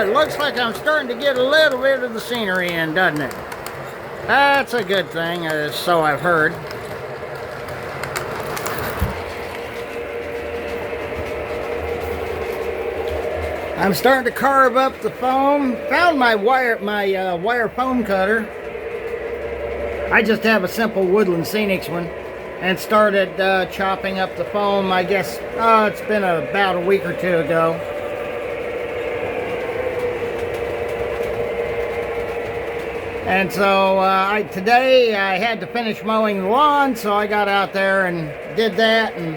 it looks like I'm starting to get a little bit of the scenery in, doesn't it? That's a good thing, so I've heard. I'm starting to carve up the foam. Found my wire foam cutter. I just have a simple Woodland Scenics one, and started chopping up the foam. I guess it's been about a week or two ago. And so today I had to finish mowing the lawn, so I got out there and did that and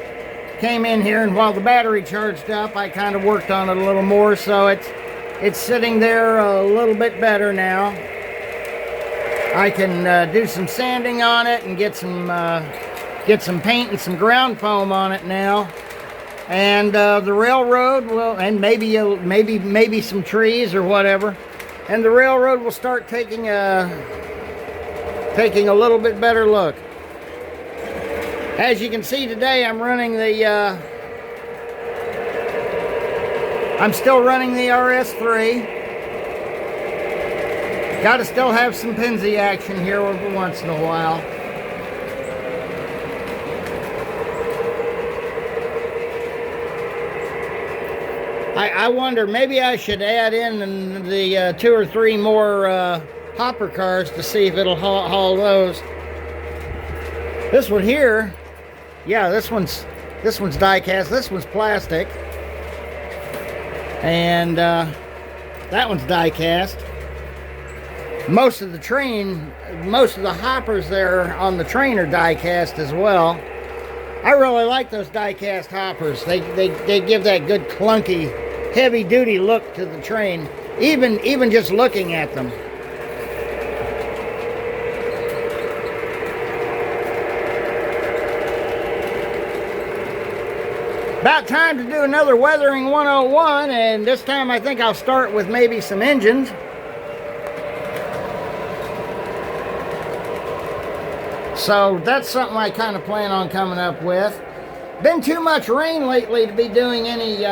came in here, and while the battery charged up, I kind of worked on it a little more, so it's sitting there a little bit better now. I can do some sanding on it and get some paint and some ground foam on it now. And the railroad will, and maybe some trees or whatever. And the railroad will start taking a little bit better look. As you can see today, I'm still running the RS3. Got to still have some Penzi action here every once in a while. I wonder, maybe I should add in the 2 or 3 more hopper cars to see if it'll haul those. This one here, yeah, this one's die cast. This one's plastic, and that one's die cast. Most of the hoppers there on the train are die cast as well. I really like those die cast hoppers. They give that good clunky, heavy duty look to the train, even just looking at them. About time to do another Weathering 101, and this time I think I'll start with maybe some engines. So that's something I kind of plan on coming up with. Been too much rain lately to be doing any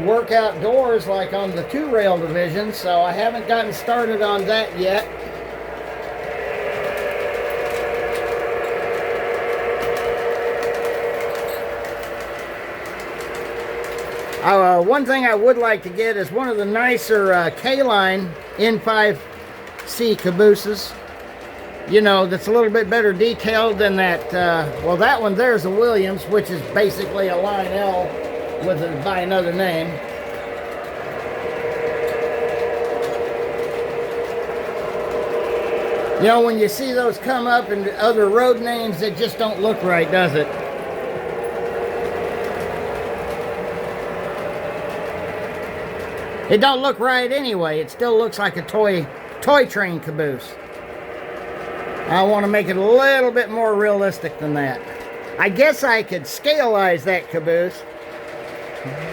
work outdoors like on the 2-rail division, so I haven't gotten started on that yet. One thing I would like to get is one of the nicer K-line N5C cabooses. You know, that's a little bit better detailed than that. Well, that one there's a Williams, which is basically a Line L by another name. You know, when you see those come up in other road names, it just don't look right, does it? It don't look right anyway. It still looks like a toy train caboose. I want to make it a little bit more realistic than that. I guess I could scalize that caboose,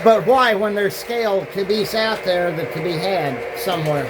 but why when there's scale caboose out there that could be had somewhere?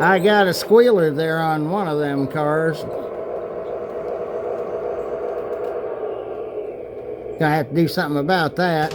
I got a squealer there on one of them cars. Gonna have to do something about that.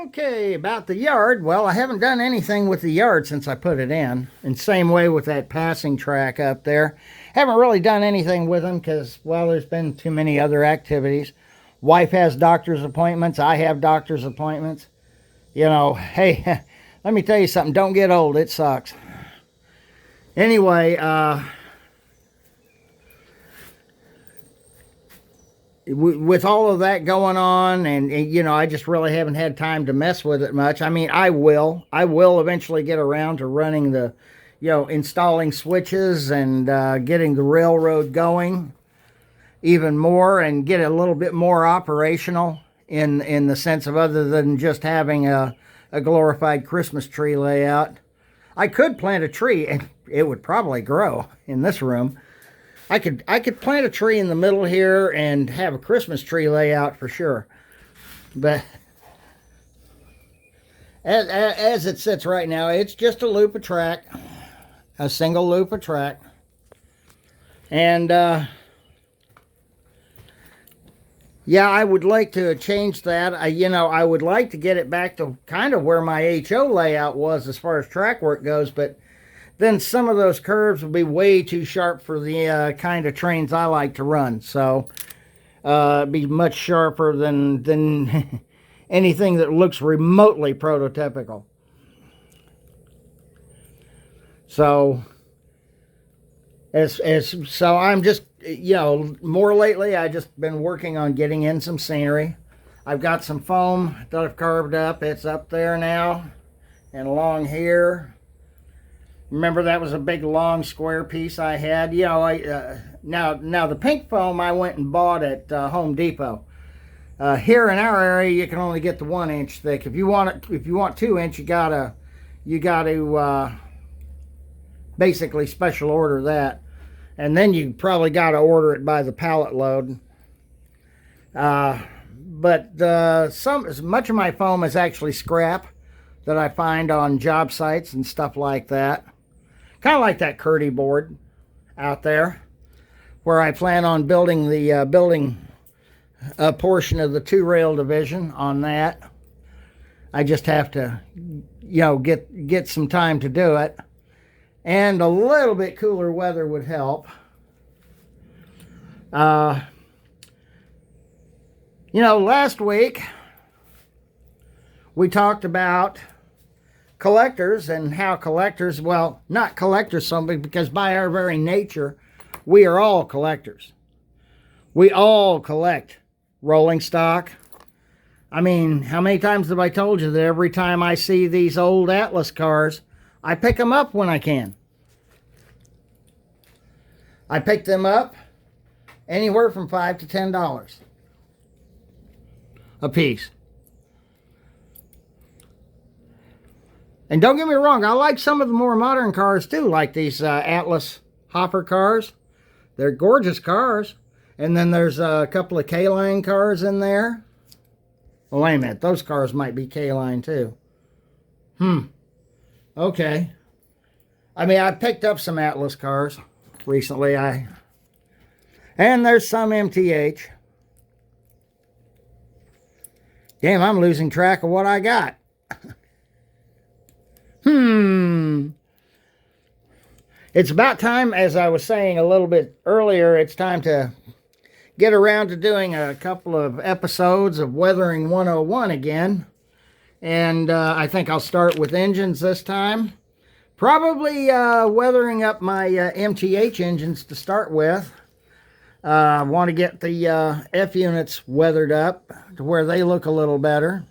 Okay, about the yard. Well, I haven't done anything with the yard since I put it in. And same way with that passing track up there. Haven't really done anything with them because, well, there's been too many other activities. Wife has doctor's appointments. I have doctor's appointments. You know, hey, let me tell you something. Don't get old. It sucks. Anyway, with all of that going on, and you know, I just really haven't had time to mess with it much. I mean, I will eventually get around to running the, you know, installing switches and getting the railroad going even more and get it a little bit more operational in the sense of other than just having a glorified Christmas tree layout. I could plant a tree and it would probably grow in this room. I could plant a tree in the middle here and have a Christmas tree layout for sure. But as it sits right now, it's just a loop of track, a single loop of track. And yeah, I would like to change that. You know, I would like to get it back to kind of where my HO layout was as far as track work goes, but then some of those curves would be way too sharp for the kind of trains I like to run. So it'd be much sharper than anything that looks remotely prototypical. So so I'm just, you know, more lately I just been working on getting in some scenery. I've got some foam that I've carved up. It's up there now and along here. Remember, that was a big long square piece I had. You know, now the pink foam I went and bought at Home Depot. Here in our area, you can only get the 1 inch thick. If you want 2 inch, you gotta basically special order that, and then you probably gotta order it by the pallet load. But much of my foam is actually scrap that I find on job sites and stuff like that. Kind of like that Curdy board out there, where I plan on building the a portion of the 2-rail division on that. I just have to, you know, get some time to do it, and a little bit cooler weather would help. You know, last week we talked about collectors and how collectors, well, not collectors something, because by our very nature, we are all collectors. We all collect rolling stock. I mean, how many times have I told you that every time I see these old Atlas cars, I pick them up when I can. I pick them up anywhere from $5 to $10 a piece. And don't get me wrong, I like some of the more modern cars too, like these Atlas hopper cars. They're gorgeous cars. And then there's a couple of K-line cars in there. Well, wait a minute, those cars might be K-line too. Okay. I mean, I picked up some Atlas cars recently. And there's some MTH. Damn, I'm losing track of what I got. It's about time, as I was saying a little bit earlier, it's time to get around to doing a couple of episodes of Weathering 101 again. And I think I'll start with engines this time. Probably weathering up my MTH engines to start with. I want to get the F units weathered up to where they look a little better.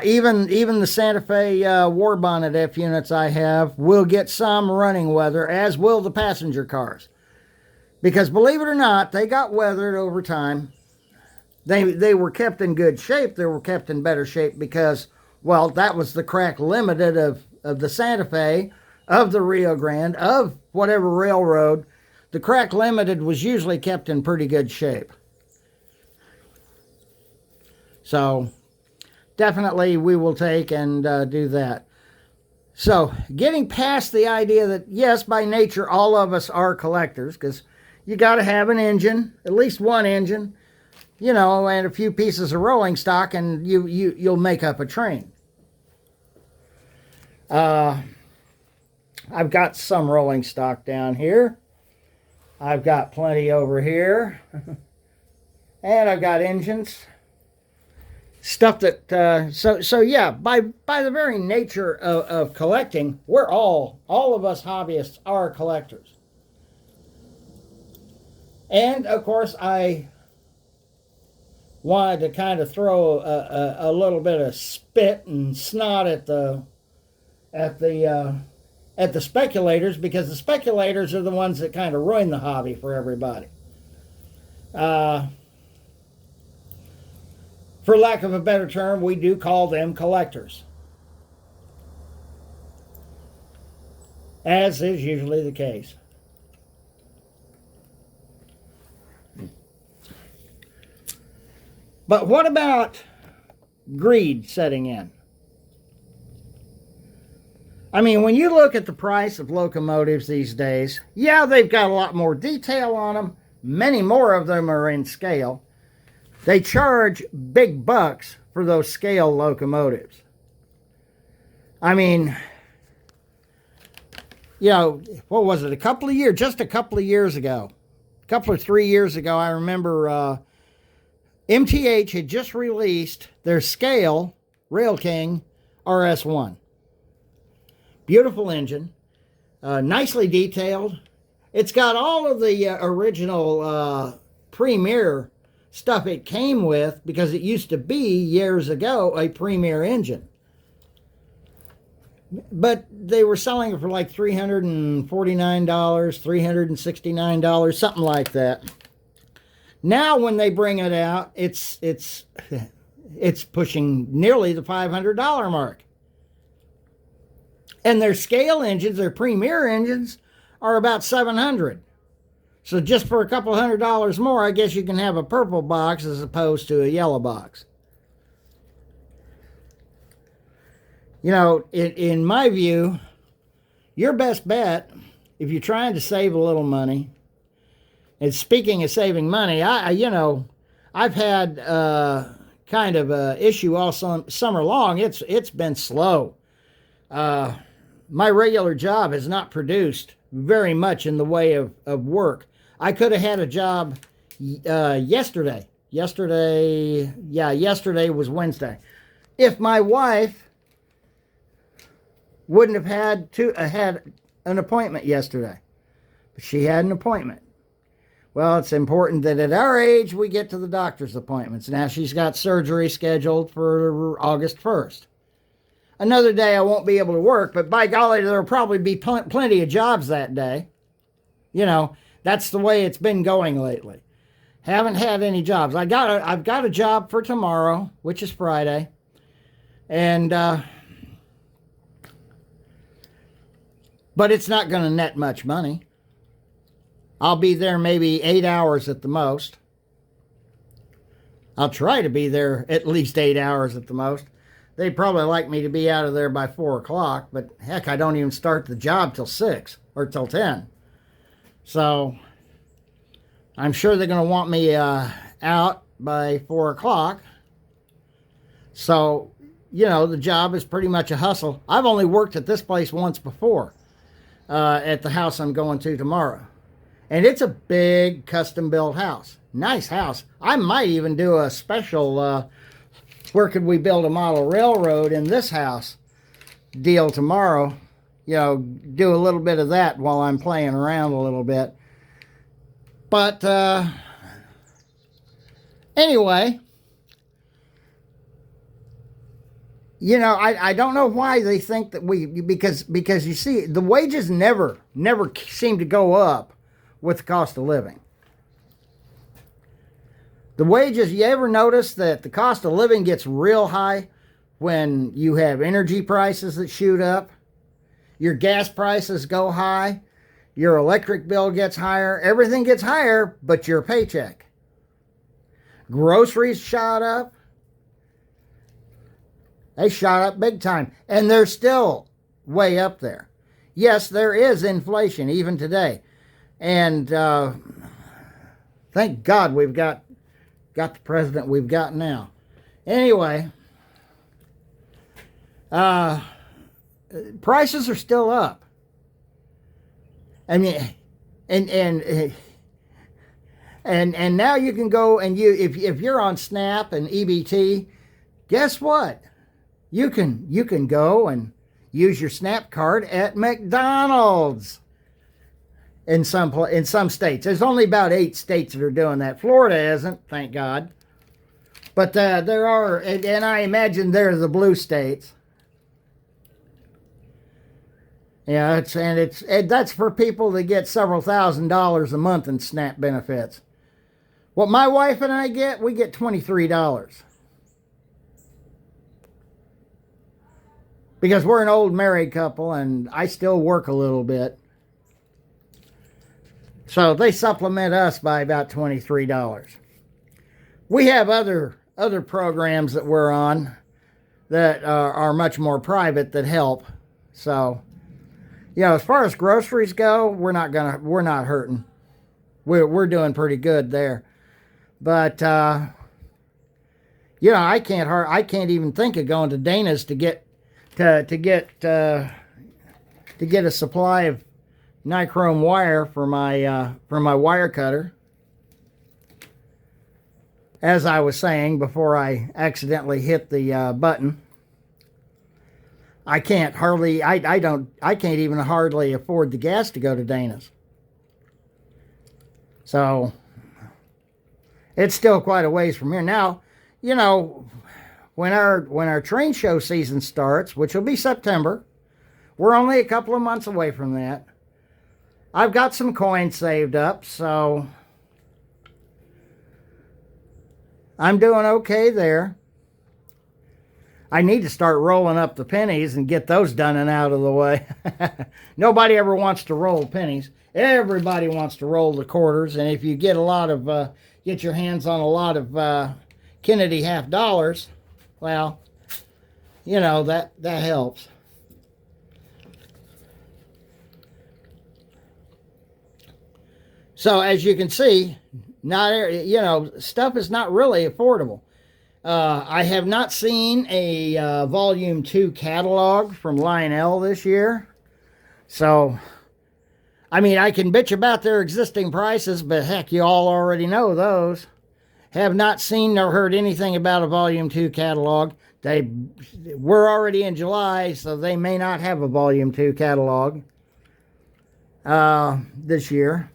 Even the Santa Fe war bonnet F units I have will get some running weather, as will the passenger cars. Because believe it or not, they got weathered over time. They were kept in good shape. They were kept in better shape because, well, that was the crack limited of the Santa Fe, of the Rio Grande, of whatever railroad. The crack limited was usually kept in pretty good shape. So definitely we will take and do that. So getting past the idea that, yes, by nature, all of us are collectors, because you got to have an engine, at least one engine, you know, and a few pieces of rolling stock, and you'll make up a train. I've got some rolling stock down here. I've got plenty over here. And I've got engines. Stuff that, so yeah, by the very nature of collecting, we're all of us hobbyists are collectors. And of course, I wanted to kind of throw a little bit of spit and snot at the speculators, because the speculators are the ones that kind of ruin the hobby for everybody. For lack of a better term, we do call them collectors, as is usually the case. But what about greed setting in? I mean, when you look at the price of locomotives these days, yeah, they've got a lot more detail on them. Many more of them are in scale. They charge big bucks for those scale locomotives. I mean, you know, what was it? Just a couple of years ago, a couple or 3 years ago, I remember MTH had just released their scale Rail King RS1. Beautiful engine, nicely detailed. It's got all of the original Premier stuff it came with, because it used to be, years ago, a Premier engine. But they were selling it for like $349, $369, something like that. Now when they bring it out, it's pushing nearly the $500 mark. And their scale engines, their Premier engines, are about $700. So just for a couple $100 more, I guess you can have a purple box as opposed to a yellow box. You know, in my view, your best bet, if you're trying to save a little money, and speaking of saving money, I've had kind of an issue all summer long. It's been slow. My regular job has not produced very much in the way of work. I could have had a job yesterday. Yesterday was Wednesday. If my wife wouldn't have had an appointment yesterday. But she had an appointment. Well, it's important that at our age we get to the doctor's appointments. Now she's got surgery scheduled for August 1st. Another day I won't be able to work, but by golly, there'll probably be plenty of jobs that day. You know, that's the way it's been going lately. Haven't had any jobs. I've got a job for tomorrow, which is Friday. And, but it's not going to net much money. I'll be there maybe 8 hours at the most. I'll try to be there at least 8 hours at the most. They'd probably like me to be out of there by 4 o'clock, but heck, I don't even start the job till 6 or till 10. So I'm sure they're going to want me out by 4 o'clock. So, you know, the job is pretty much a hustle. I've only worked at this place once before, at the house I'm going to tomorrow. And it's a big custom-built house. Nice house. I might even do a special where could we build a model railroad in this house deal tomorrow. You know, do a little bit of that while I'm playing around a little bit. But anyway, you know, I don't know why they think that because you see, the wages never seem to go up with the cost of living. The wages, you ever notice that the cost of living gets real high when you have energy prices that shoot up? Your gas prices go high. Your electric bill gets higher. Everything gets higher but your paycheck. Groceries shot up. They shot up big time. And they're still way up there. Yes, there is inflation even today. And thank God we've got got the president we've got now. Anyway, prices are still up. I mean, and now you can go and if you're on SNAP and EBT, guess what? You can go and use your SNAP card at McDonald's. In some states, there's only about 8 states that are doing that. Florida isn't, thank God. But there are, and I imagine they're the blue states. Yeah, that's for people that get several $1,000s a month in SNAP benefits. What my wife and I get, we get $23. Because we're an old married couple and I still work a little bit. So they supplement us by about $23. We have other programs that we're on that are much more private that help. So, as far as groceries go, we're not hurting. We're doing pretty good there. But I can't even think of going to Dana's to get a supply of nichrome wire for my wire cutter. As I was saying before I accidentally hit the button, I can't even hardly afford the gas to go to Dana's. So it's still quite a ways from here. Now, when our train show season starts, which will be September, we're only a couple of months away from that. I've got some coins saved up, so I'm doing okay there. I need to start rolling up the pennies and get those done and out of the way. Nobody ever wants to roll pennies. Everybody wants to roll the quarters, and if you get get your hands on a lot of Kennedy half dollars, well, that helps. So as you can see, stuff is not really affordable. I have not seen a Volume 2 catalog from Lionel this year. So, I can bitch about their existing prices, but heck, you all already know those. Have not seen nor heard anything about a Volume 2 catalog. We're already in July, so they may not have a Volume 2 catalog this year.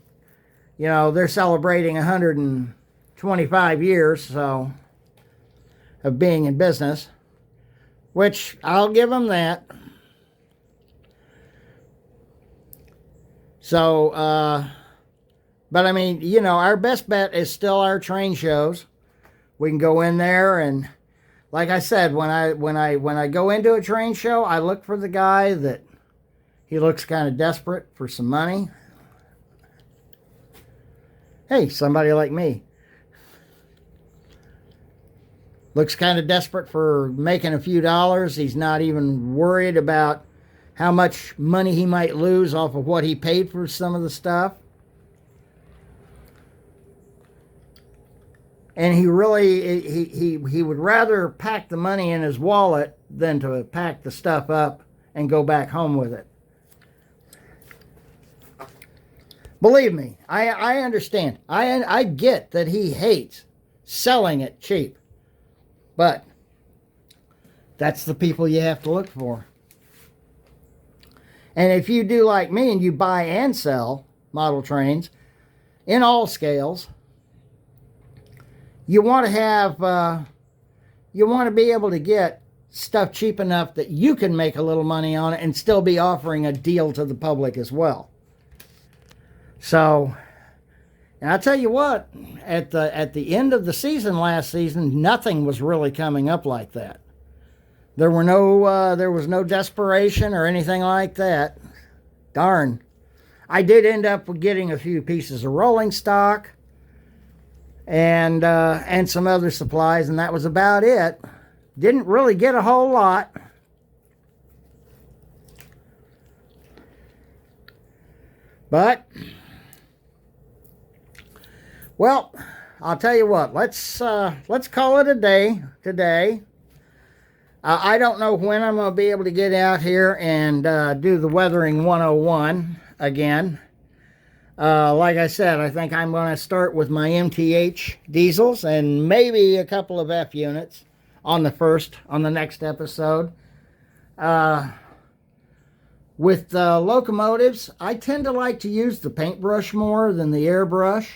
They're celebrating 125 years of being in business, which I'll give them that. So, but our best bet is still our train shows. We can go in there and, like I said, when I go into a train show, I look for the guy that he looks kind of desperate for some money. Hey, somebody like me. Looks kind of desperate for making a few dollars. He's not even worried about how much money he might lose off of what he paid for some of the stuff. And he really, he would rather pack the money in his wallet than to pack the stuff up and go back home with it. Believe me, I understand. I get that he hates selling it cheap. But that's the people you have to look for. And if you do like me and you buy and sell model trains in all scales, you want to be able to get stuff cheap enough that you can make a little money on it and still be offering a deal to the public as well. So, and I'll tell you what, at the end of the season last season, nothing was really coming up like that. There was no desperation or anything like that. Darn. I did end up getting a few pieces of rolling stock and some other supplies, and that was about it. Didn't really get a whole lot. But, well, I'll tell you what, let's call it a day today. I don't know when I'm going to be able to get out here and do the Weathering 101 again. Like I said, I think I'm going to start with my MTH diesels and maybe a couple of F units on the next episode. With locomotives, I tend to like to use the paintbrush more than the airbrush.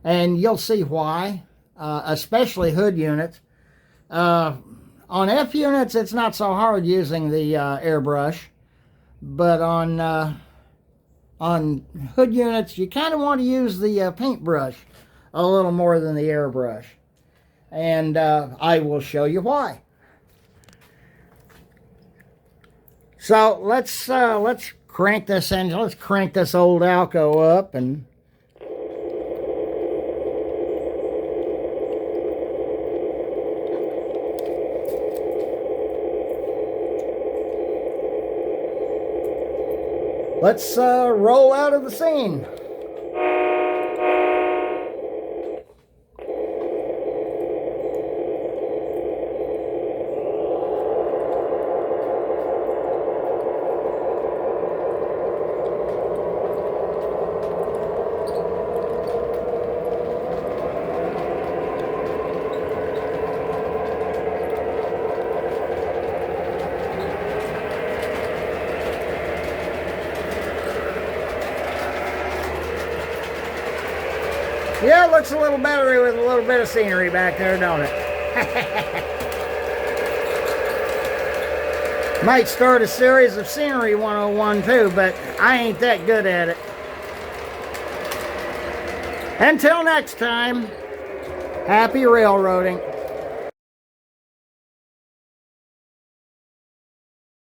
And you'll see why, especially hood units. On F units, it's not so hard using the airbrush, but on hood units, you kind of want to use the paintbrush a little more than the airbrush, and I will show you why. So let's crank this engine. Let's crank this old Alco up and. Let's roll out of the scene. Yeah, it looks a little better with a little bit of scenery back there, don't it? Might start a series of Scenery 101 too, but I ain't that good at it. Until next time, happy railroading.